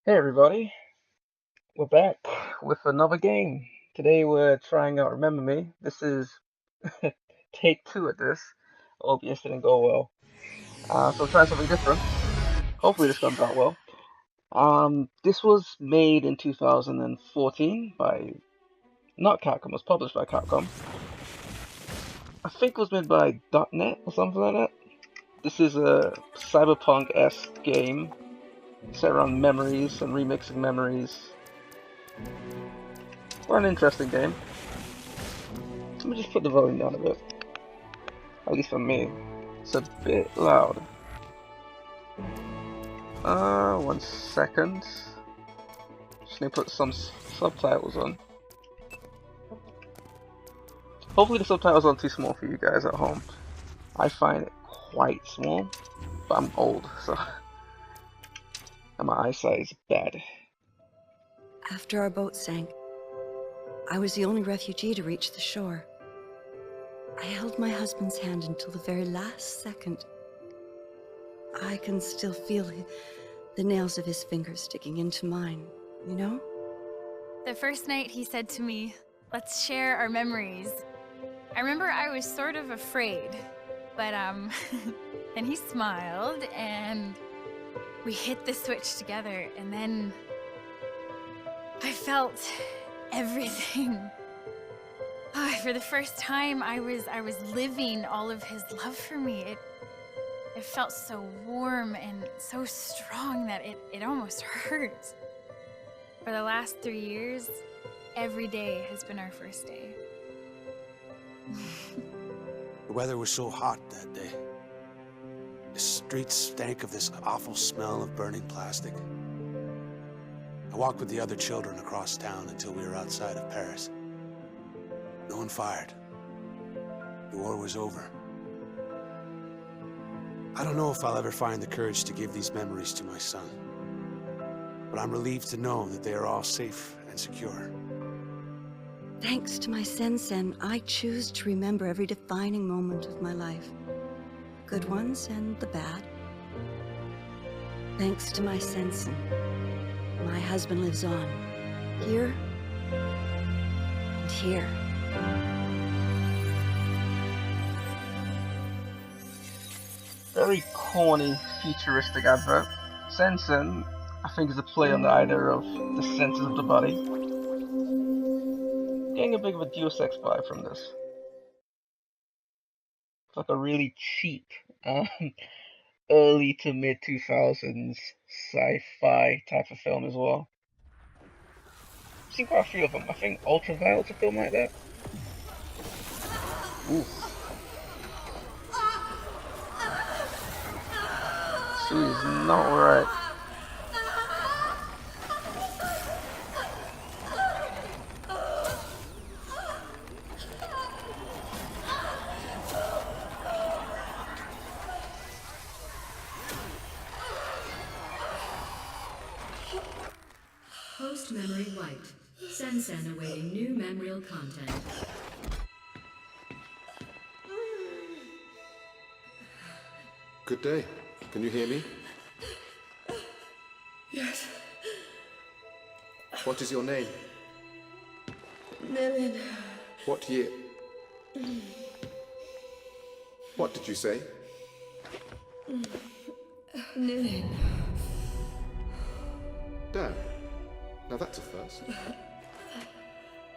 Hey everybody, we're back with another game. Today we're trying out Remember Me. This is take two at this. OBS didn't go well. So we're trying something different. Hopefully this comes out well. This was made in 2014 by, not Capcom, it was published by Capcom. I think it was made by .NET or something like that. This is a cyberpunk-esque game set around memories and remixing memories. Or an interesting game. Let me just put the volume down a bit. At least for me. It's a bit loud. 1 second. Just need to put some subtitles on. Hopefully the subtitles aren't too small for you guys at home. I find it quite small, but I'm old, so and my eyesight is bad. After our boat sank, I was the only refugee to reach the shore. I held my husband's hand until the very last second. I can still feel the nails of his fingers sticking into mine, you know? The first night he said to me, "Let's share our memories." I remember I was sort of afraid, but then he smiled and we hit the switch together, and then I felt everything. For the first time, I was living all of his love for me. It felt so warm and so strong that it almost hurt. For the last 3 years, every day has been our first day. The weather was so hot that day. The streets stank of this awful smell of burning plastic. I walked with the other children across town until we were outside of Paris. No one fired. The war was over. I don't know if I'll ever find the courage to give these memories to my son, but I'm relieved to know that they are all safe and secure. Thanks to my Sen-Sen, I choose to remember every defining moment of my life. Good ones and the bad. Thanks to my Sen-Sen, my husband lives on. Here and here. Very corny, futuristic advert. Sen-Sen, I think, is a play on the idea of the senses of the body. Getting a bit of a Deus Ex vibe from this. It's like a really cheap, early to mid 2000s sci-fi type of film as well. I've seen quite a few of them. I think Ultraviolet's a film like that. Oof. Sui's not right. Host memory wiped. Sen-Sen awaiting new memorial content. Good day. Can you hear me? Yes. What is your name? Nilin. What year? What did you say? Nilin. Damn. Now that's a first.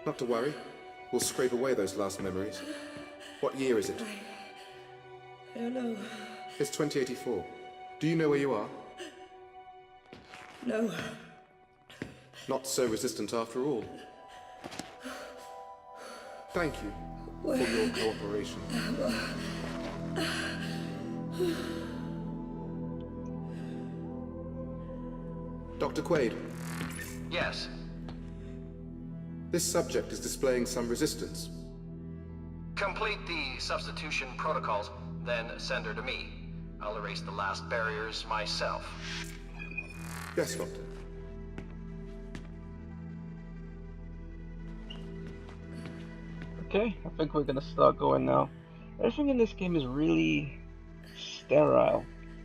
Not to worry. We'll scrape away those last memories. What year is it? I don't know. It's 2084. Do you know where you are? No. Not so resistant after all. Thank you for your cooperation. Dr. Quaid, Yes. this subject is displaying some resistance. Complete the substitution protocols, then send her to me. I'll erase the last barriers myself. Yes, Doctor. Okay, I think we're gonna start going now. Everything in this game is really sterile.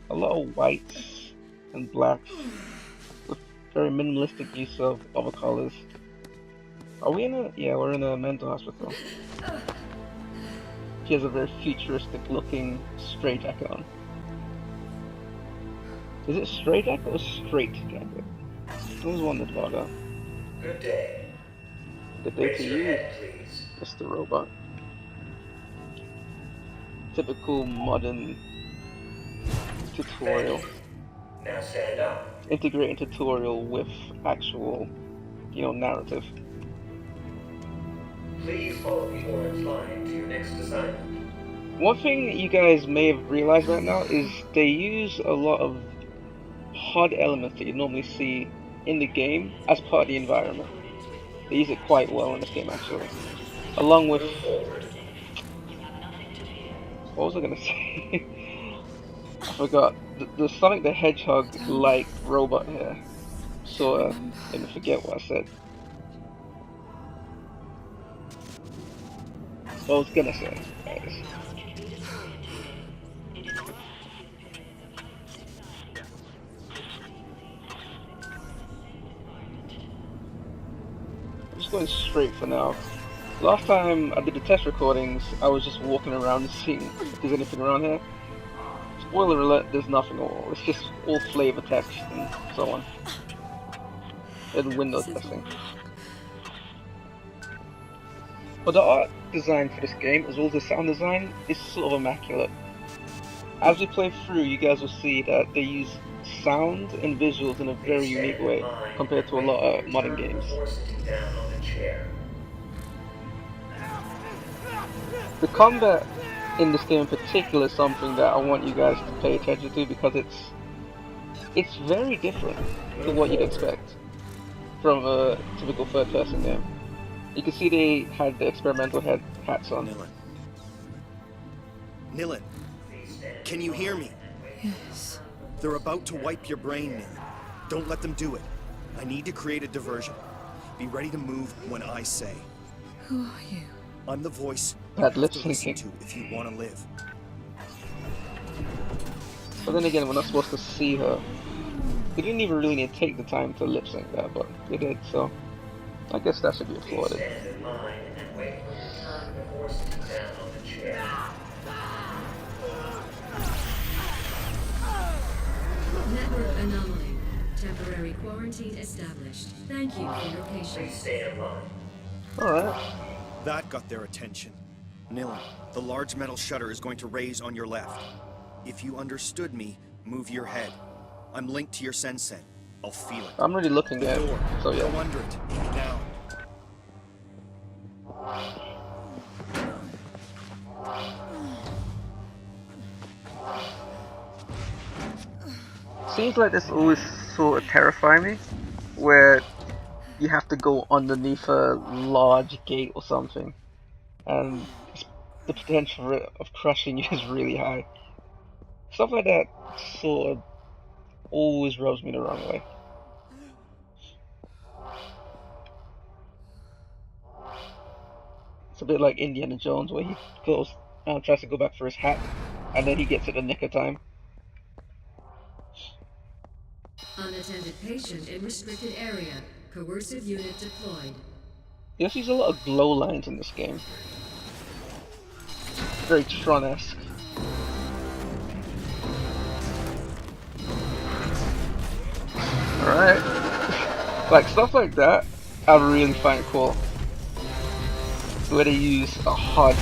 A lot of whites and blacks with very minimalistic use of other colors. Are we in a? Yeah, we're in a mental hospital. She has a very futuristic looking straight jacket on. Is it straight jacket or straight jacket? I always wondered about that. Good day. Good day Raise to your you, head, please. Mr. Robot. Typical modern Thank tutorial. you. Now stand up. Integrating tutorial with actual, narrative. Please follow the orange line to your next assignment. One thing you guys may have realized right now is they use a lot of HUD elements that you normally see in the game as part of the environment. They use it quite well in this game, actually. Along with... Move forward. What was I gonna say? I forgot. The Sonic the Hedgehog-like robot here sorta made me forget what I said. What I was gonna say, guys. I'm just going straight for now. Last time I did the test recordings, I was just walking around and seeing if there's anything around here. Spoiler alert, there's nothing at all. It's just all flavor text and so on. And window dressing. But the art design for this game, as well as the sound design, is sort of immaculate. As we play through, you guys will see that they use sound and visuals in a very unique way compared to a lot of modern games. The combat in this game in particular is something that I want you guys to pay attention to because it's very different to what you'd expect from a typical third-person game. You can see they had the experimental hats on. Nilin, can you hear me? Yes. They're about to wipe your brain, Nilin. Don't let them do it. I need to create a diversion. Be ready to move when I say. Who are you? I'm the voice you Bad have lip to listen syncing. to if you want to live. But then again, we're not supposed to see her. They didn't even really need to take the time to lip sync that, but they did, so I guess that should be applauded. Stand in line and wait for your turn before sitting down on the chair. Network anomaly. Temporary quarantine established. Thank you for your Please patience. stay in line. Alright. That got their attention. Nilin, the large metal shutter is going to raise on your left. If you understood me, move your head. I'm linked to your sensen. I'll feel it. I'm already looking The at it, door. so yeah. Go under it. Now. Seems like this always sort of terrify me, where you have to go underneath a large gate or something, and the potential of crushing you is really high. Stuff like that sort of always rubs me the wrong way. It's a bit like Indiana Jones, where he goes tries to go back for his hat, and then he gets it in the nick of time. Unattended patient in restricted area. Coercive unit deployed. You also use a lot of glow lines in this game. Very Tron-esque. Alright. Like, stuff like that, I really find cool. Where they use a HUD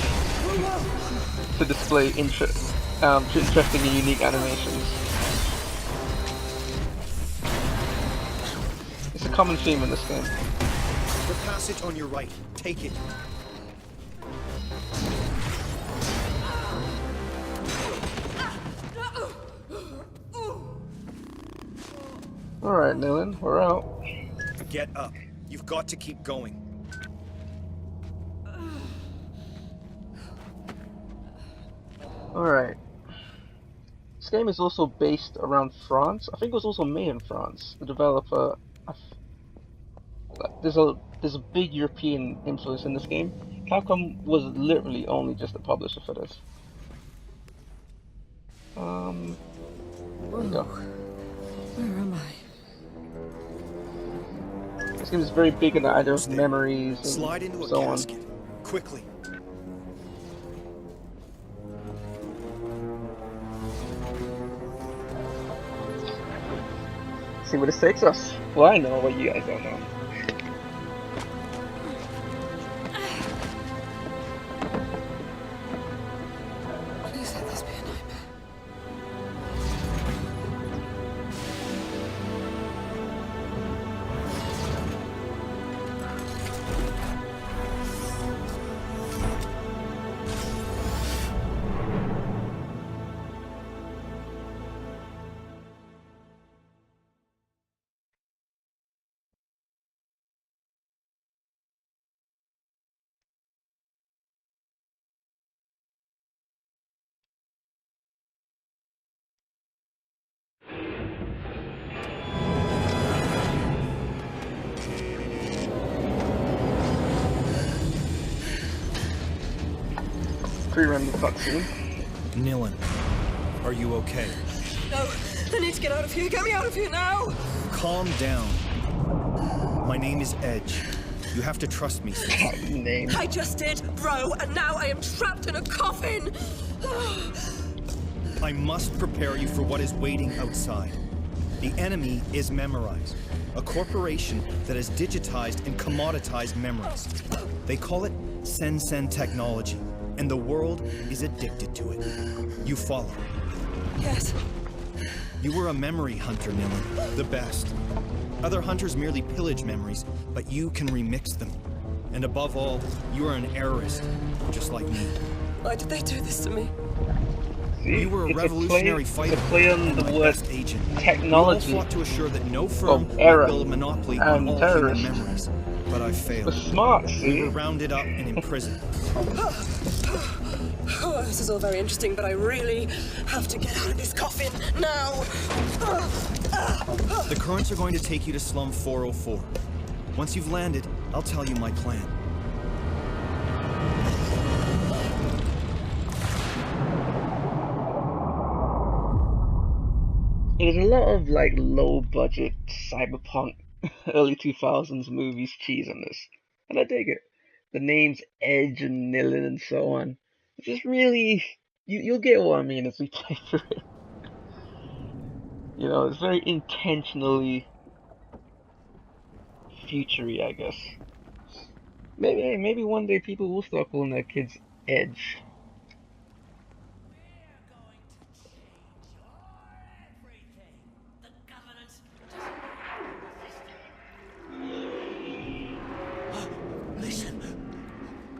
to display interesting and unique animations. It's a common theme in this game. The passage on your right. Take it. Alright, Nilin, we're out. Get up. You've got to keep going. Alright. This game is also based around France. I think it was also made in France. The developer... There's a big European influence in this game. Capcom was literally only just a publisher for this. There we go. Where am I? seems very big in the idea of Almost there. memories and Slide into a so on. casket. Quickly. See where this takes us. Well, I know what you guys don't know. Please let this be a nightmare. Pre-rendered cutscene. Nilin, are you okay? No, I need to get out of here. Get me out of here now. Calm down. My name is Edge. You have to trust me, sis. Name. I just did, bro, and now I am trapped in a coffin. I must prepare you for what is waiting outside. The enemy is Memorize, a corporation that has digitized and commoditized memories. They call it Sen technology, and the world is addicted to it. You follow. Yes. You were a memory hunter, Nilin, the best. Other hunters merely pillage memories, but you can remix them. And above all, you are an errorist, just like me. Why did they do this to me? See, You were a it's revolutionary it's fighter, a play on and the my word best agent. technology. We all fought to assure that no firm of would error build a monopoly and on all human terrorists. memories. But I We're failed. smart, We see? were rounded up and imprisoned. Oh, this is all very interesting, but I really have to get out of this coffin now. The currents are going to take you to Slum 404. Once you've landed, I'll tell you my plan. There's a lot of like low budget cyberpunk early 2000s movies cheese on this, and I dig it. The names Edge and Nilin and so on. It's just really you'll get what I mean as we play through it. You know, it's very intentionally futury, I guess. Maybe one day people will start calling their kids Edge.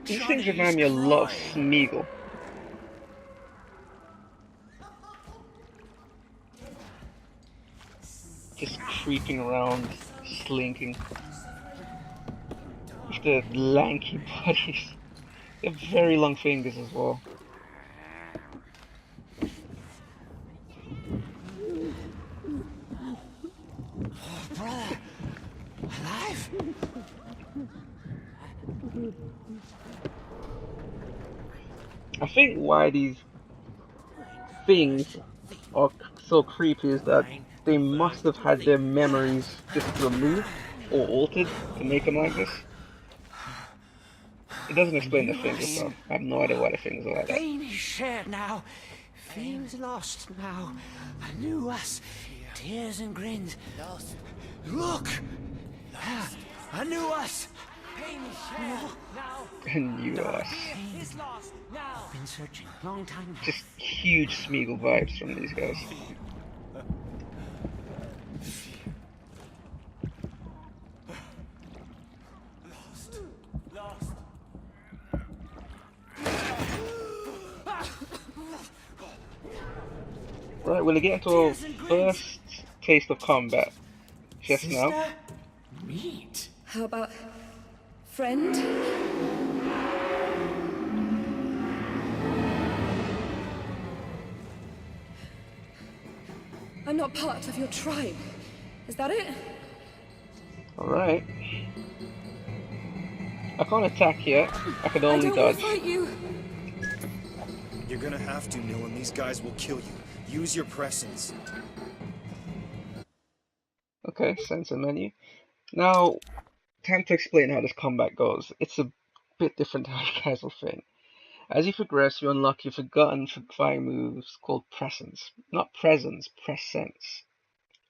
These things remind me a lot of Smeagol. Just creeping around, slinking. With the lanky bodies. They have very long fingers as well. Brother, alive? I think why these things are so creepy is that they must have had their memories just removed or altered to make them like this. It doesn't explain the fingers though. I have no idea why the fingers are like that. Pain is shared now. Fear is lost now. I knew us. Tears and grins. Look! I knew us. Pain is shared now. And you are Pain is lost now. Been searching a long time now. just huge Smeagol vibes from these guys. Lost. Right, we'll get into our first taste of combat just now. Meet. How about friend? I'm not part of your tribe. Is that it? Alright. I can't attack yet. I can only I don't want dodge. to fight you. You're gonna have to, Nilin. These guys will kill you. Use your presence. Okay, sensor menu. Now, time to explain how this combat goes. It's a bit different to how you guys will think. As you progress, you unlock your forgotten fighting moves called presence. Not presence, presence.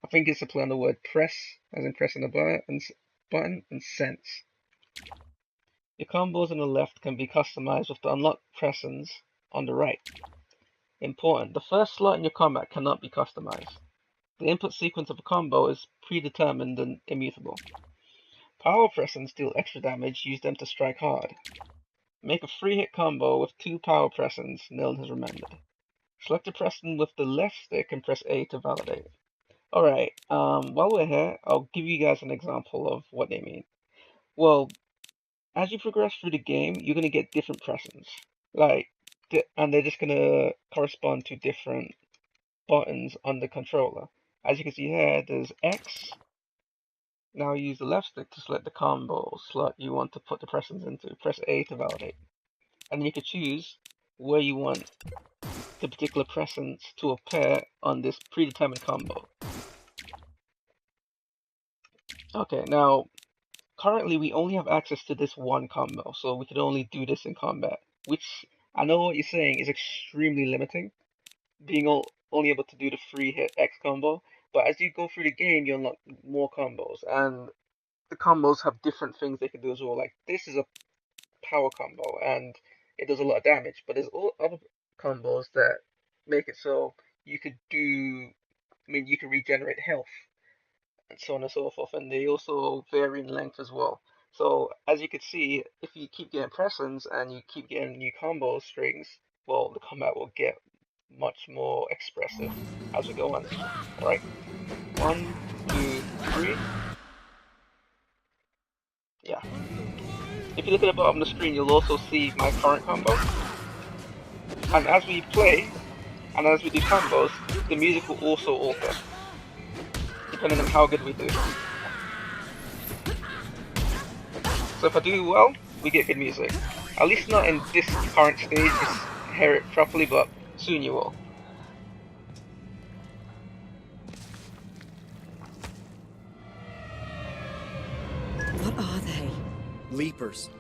I think it's a play on the word press, as in pressing a button, and sense. Your combos on the left can be customized with the unlocked presence on the right. Important, the first slot in your combat cannot be customized. The input sequence of a combo is predetermined and immutable. Power presence deal extra damage, use them to strike hard. Make a 3-hit combo with 2 power presence, Neld has remembered. Select a presence with the left stick and press A to validate. Alright, while we're here, I'll give you guys an example of what they mean. Well, as you progress through the game, you're going to get different presence. And they're just going to correspond to different buttons on the controller. As you can see here, there's X. Now use the left stick to select the combo slot you want to put the presence into. Press A to validate. And then you can choose where you want the particular presence to appear on this predetermined combo. Okay, now currently we only have access to this one combo, so we can only do this in combat, which I know what you're saying is extremely limiting, being only able to do the 3-hit X combo, but as you go through the game you unlock more combos, and the combos have different things they can do as well. Like this is a power combo and it does a lot of damage, but there's all other combos that make it so you could do, you can regenerate health and so on and so forth, and they also vary in length as well. So as you can see, if you keep getting presence and you keep getting new combo strings, well, the combat will get much more expressive as we go on. Alright, 1, 2, 3. Yeah. If you look at the bottom of the screen, you'll also see my current combo. And as we play, and as we do combos, the music will also alter, depending on how good we do. So if I do well, we get good music. At least not in this current stage, just hear it properly, but soon you will. What are they? Leapers.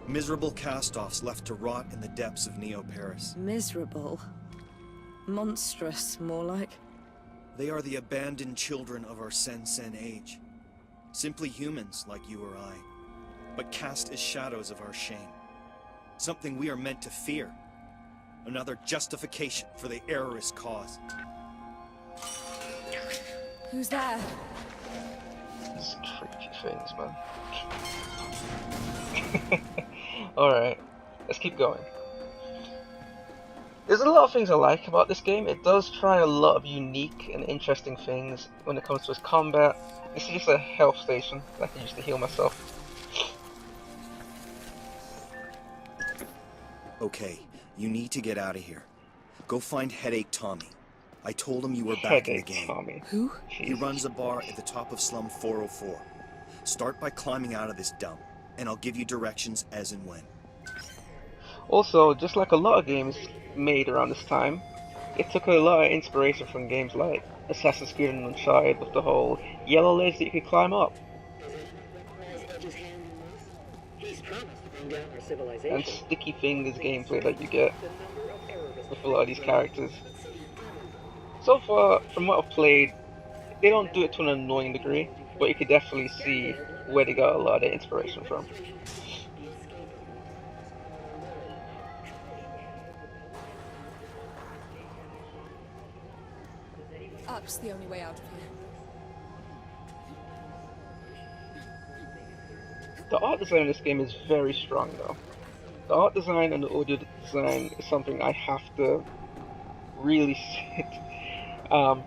Miserable cast-offs left to rot in the depths of Neo-Paris. Miserable. Monstrous, more like. They are the abandoned children of our Sen-Sen age. Simply humans like you or I, but cast as shadows of our shame. Something we are meant to fear. Another justification for the errorist cause. Who's there? These creepy things, man. Alright, let's keep going. There's a lot of things I like about this game. It does try a lot of unique and interesting things when it comes to its combat. This is just a health station that I can use to heal myself. Okay, you need to get out of here. Go find Headache Tommy. I told him you were back in the game. Tommy. Who? He runs a bar at the top of Slum 404. Start by climbing out of this dump, and I'll give you directions as and when. Also, just like a lot of games made around this time, it took a lot of inspiration from games like Assassin's Creed and Uncharted with the whole yellow ledge that you could climb up. And sticky fingers gameplay that you get with a lot of these characters. So far, from what I've played, they don't do it to an annoying degree, but you could definitely see where they got a lot of their inspiration from. Up's the only way out of here. The art design in this game is very strong though. The art design and the audio design is something I have to really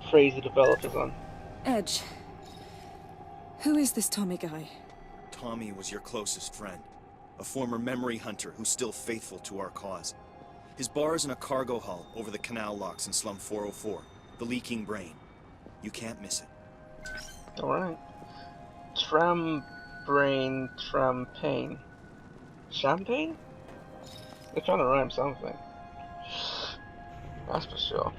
praise the developers on. Edge. Who is this Tommy guy? Tommy was your closest friend. A former memory hunter who's still faithful to our cause. His bar is in a cargo hull over the canal locks in Slum 404. The Leaking Brain. You can't miss it. Alright. Tram Brain, Trampagne. Champagne? They're trying to rhyme something. That's for sure.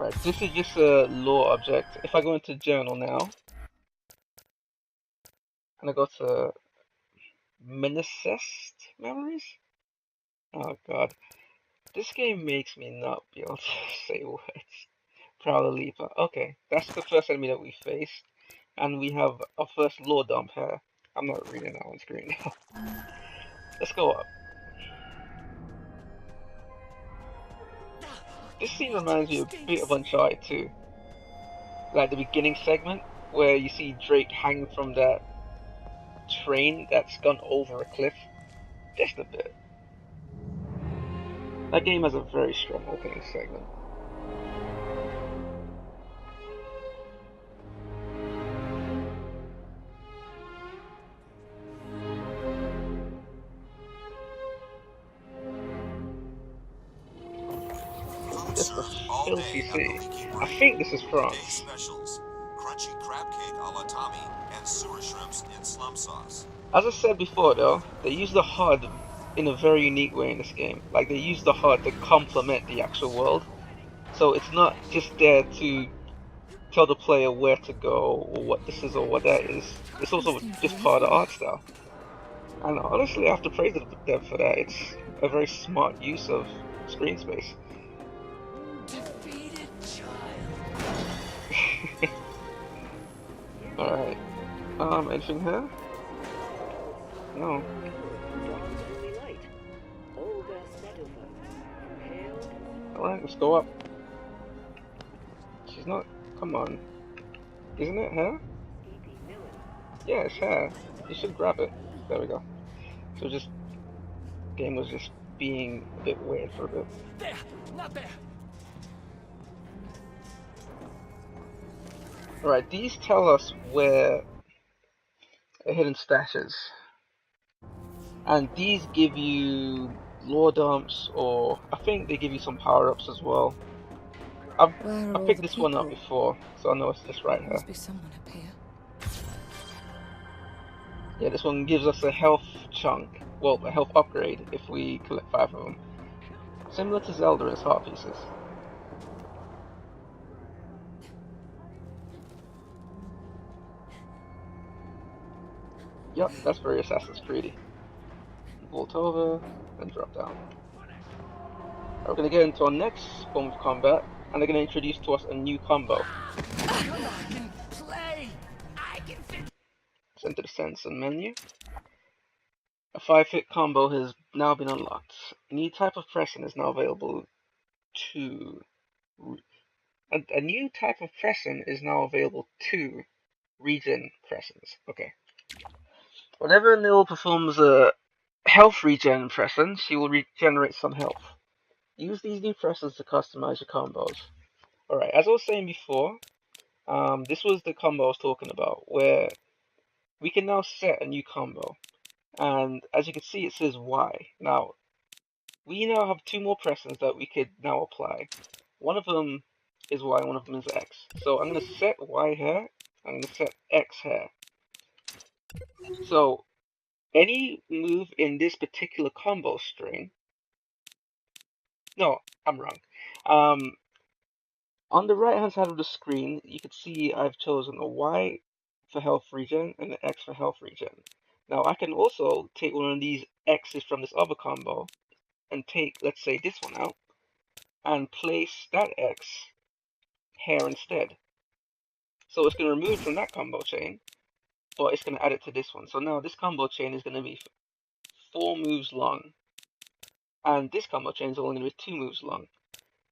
Right, this is just a lore object. If I go into journal now, and I go to Minicest memories? Oh god. This game makes me not be able to say words. Prowler Leaper. Okay, that's the first enemy that we faced. And we have our first lore dump here. I'm not reading that on screen now. Let's go up. This scene reminds me a bit of Uncharted 2. Like the beginning segment, where you see Drake hanging from that train that's gone over a cliff. Just a bit. That game has a very strong opening segment. Just a filthy sea. I think this is France. Specials, crunchy crab cake a la Tommy, and sewer shrimps in slum sauce. As I said before though, they use the HUD in a very unique way in this game. Like they use the HUD to complement the actual world. So it's not just there to tell the player where to go or what this is or what that is. It's also just part of the art style. And honestly, I have to praise them for that. It's a very smart use of screen space. Alright. Anything here? No. Alright, let's go up. She's not... Come on. Isn't it hair? Yeah, it's hair. You should grab it. There we go. So just... Game was just being a bit weird for a bit. There! Not there! Alright, these tell us where a hidden stash is. And these give you lore dumps, or I think they give you some power-ups as well. I picked this one up before, so I know it's just right here. Must be someone up here. Yeah, this one gives us a health chunk, well, a health upgrade if we collect 5 of them. Similar to Zelda as heart pieces. Yep, that's very Assassin's Creedy. Vault over and drop down. We're going to get into our next form of combat, and they're going to introduce to us a new combo. Let's enter the sensor menu. A 5-hit combo has now been unlocked. A new type of pressing is now available to... A new type of pressing is now available to regen pressings. Okay. Whenever Nil performs a health regen pressing, she will regenerate some health. Use these new presses to customize your combos. Alright, as I was saying before, this was the combo I was talking about, where we can now set a new combo. And as you can see, it says Y. Now, we now have 2 more pressings that we could now apply. One of them is Y, one of them is X. So I'm going to set Y here, I'm going to set X here. So, any move in this particular combo string... No, I'm wrong. On the right hand side of the screen, you can see I've chosen a Y for health regen and an X for health regen. Now I can also take one of these X's from this other combo and take, let's say, this one out and place that X here instead. So it's going to remove from that combo chain, but it's going to add it to this one. So now this combo chain is going to be 4 moves long, and this combo chain is only going to be 2 moves long.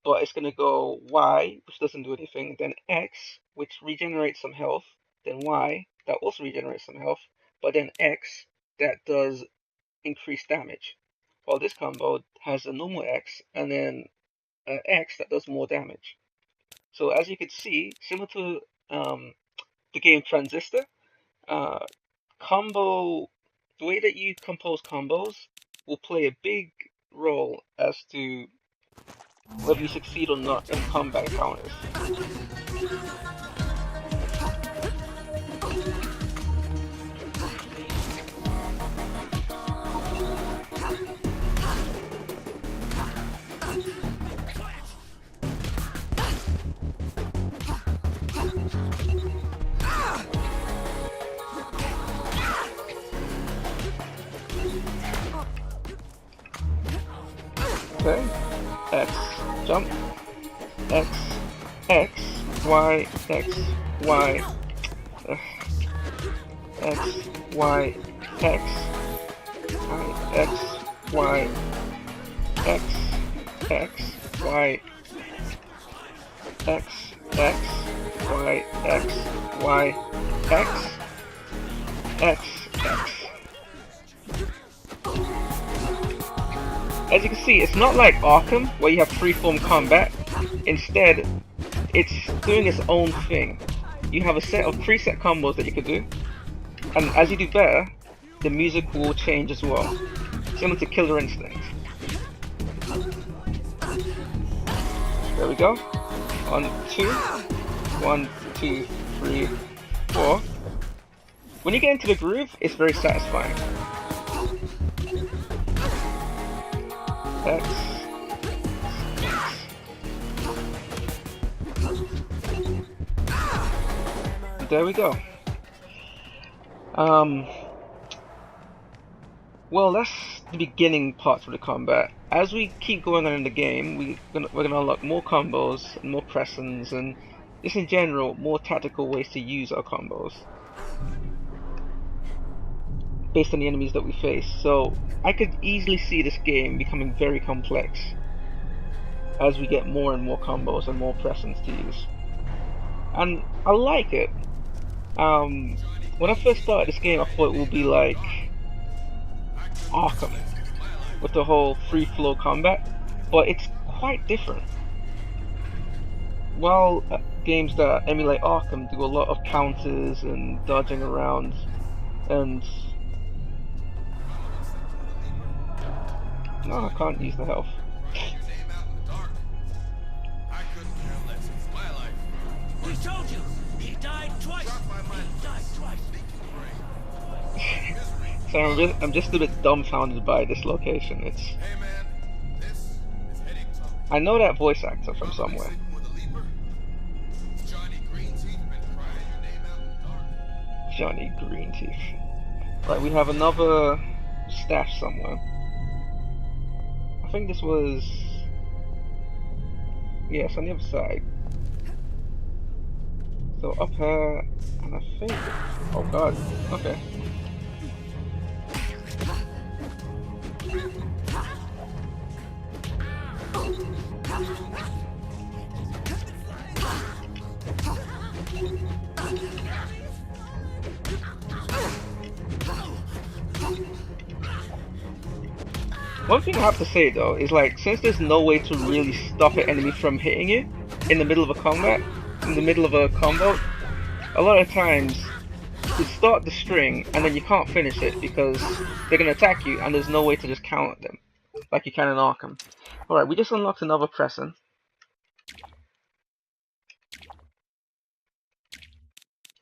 But it's going to go Y, which doesn't do anything, then X, which regenerates some health, then Y, that also regenerates some health, but then X, that does increased damage. While this combo has a normal X, and then an X that does more damage. So as you can see, similar to the game Transistor, combo, the way that you compose combos will play a big role as to whether you succeed or not in combat encounters. Okay. X, jump. X, X, Y, X, Y. X, Y, X. X, Y, X, X, Y, X, X, Y, X, Y, X, X, X. As you can see, it's not like Arkham, where you have freeform combat. Instead, it's doing its own thing. You have a set of preset combos that you could do, and as you do better, the music will change as well, similar to Killer Instinct. There we go. 1, 2, 1, 2, 3, 4. When you get into the groove, it's very satisfying. X. There we go. Well, that's the beginning parts of the combat. As we keep going on in the game, we're gonna unlock more combos and more pressings, and just in general, more tactical ways to use our combos based on the enemies that we face. So I could easily see this game becoming very complex as we get more and more combos and more pressings to use. And I like it. When I first started this game, I thought it would be like Arkham with the whole free flow combat, but it's quite different. While games that emulate Arkham do a lot of counters and dodging around, and no, I can't use the health. We told you, he died twice. He died twice. So I'm just a bit dumbfounded by this location. It's I know that voice actor from somewhere. Johnny Greenteeth. Right, we have another stash somewhere. I think this was... yes, on the other side. So up here, and I think... oh god, okay. One thing I have to say though is, like, since there's no way to really stop an enemy from hitting you in the middle of a combat, in the middle of a combo, a lot of times you start the string and then you can't finish it because they're gonna attack you and there's no way to just counter them like you can in Arkham. Alright, we just unlocked another pressing.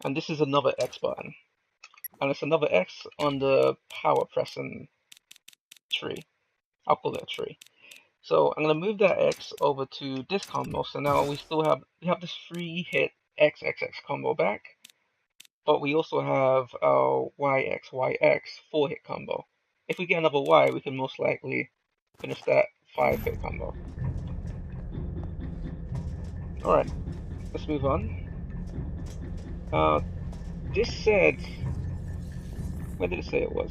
And this is another X button. And it's another X on the power pressing tree. I'll call it a tree. So I'm gonna move that X over to this combo. So now we have this 3-hit XXX combo back, but we also have our YXYX 4-hit combo. If we get another Y, we can most likely finish that 5-hit combo. Alright, let's move on. This said, where did it say it was?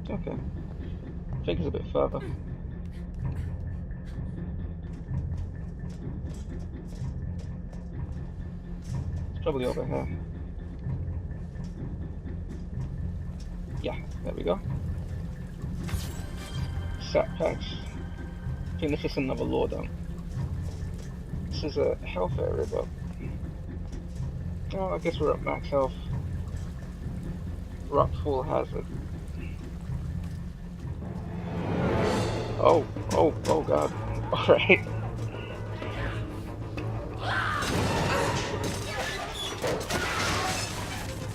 Okay, I think it's a bit further. It's probably over here. Yeah, there we go. Sat packs. I think this is another lore down. This is a health area, but oh, I guess we're at max health. Rock full hazard. Oh god. Alright.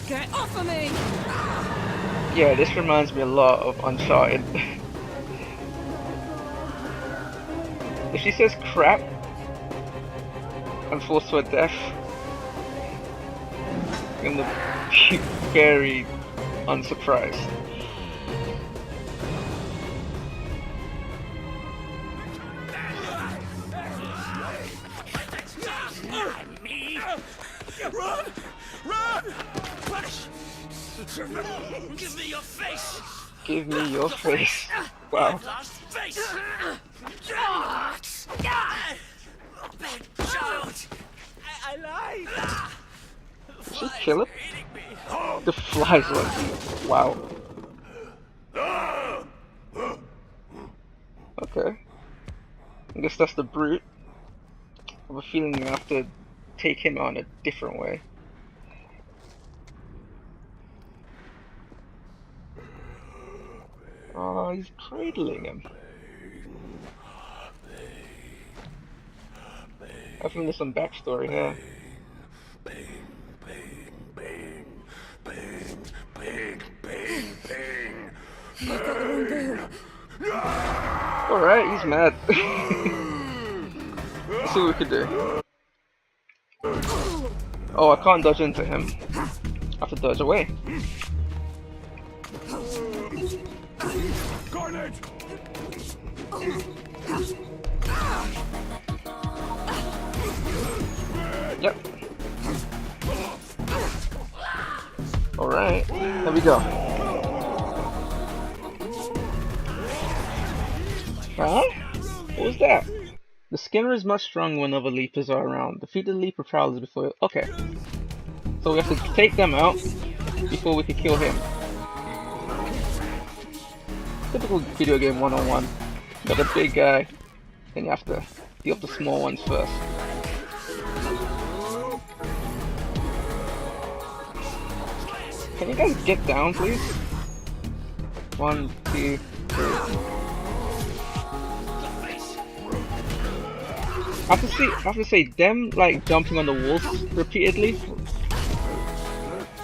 Get off of me! Yeah, this reminds me a lot of Uncharted. If she says crap, I'm forced to her death, I'm gonna be very unsurprised. Give me your face! Give me your face. Wow. Lost face! Bad child! I lied! Did she kill him? The flies one. Wow. Okay. I guess that's the brute. I have a feeling you have to take him on a different way. Oh, he's cradling him. I think there's some backstory here. Alright, he's mad. Let's see what we can do. Oh, I can't dodge into him. I have to dodge away. Yep. Alright, there we go. Huh? What was that? The Skinner is much stronger when other Leapers are around. Defeat the Leaper Prowlers before... Okay. So we have to take them out before we can kill him. Typical video game one-on-one. Got a big guy, then you have to deal with the small ones first. Can you guys get down, please? 1, 2, 3. I have to say, them like jumping on the walls repeatedly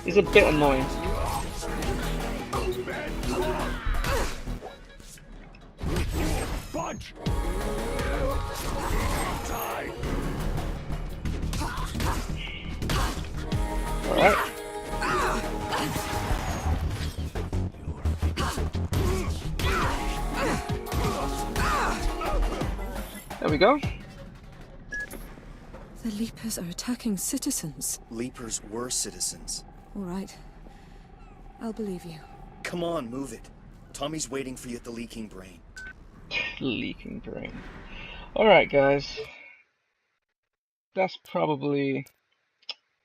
is a bit annoying. Punch! Alright. There we go. The Leapers are attacking citizens. Leapers were citizens. All right. I'll believe you. Come on, move it. Tommy's waiting for you at the leaking brain. Leaking brain. Alright, guys. That's probably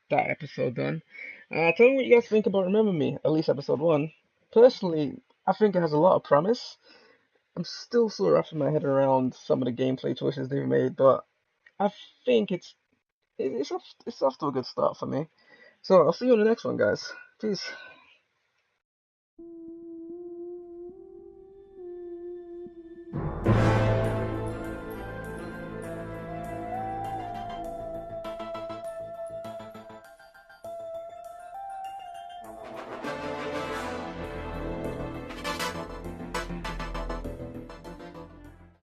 that episode done. Tell me what you guys think about Remember Me, at least episode 1. Personally, I think it has a lot of promise. I'm still sort of wrapping my head around some of the gameplay choices they've made, but I think it's off to a good start for me. So I'll see you on the next one, guys. Peace.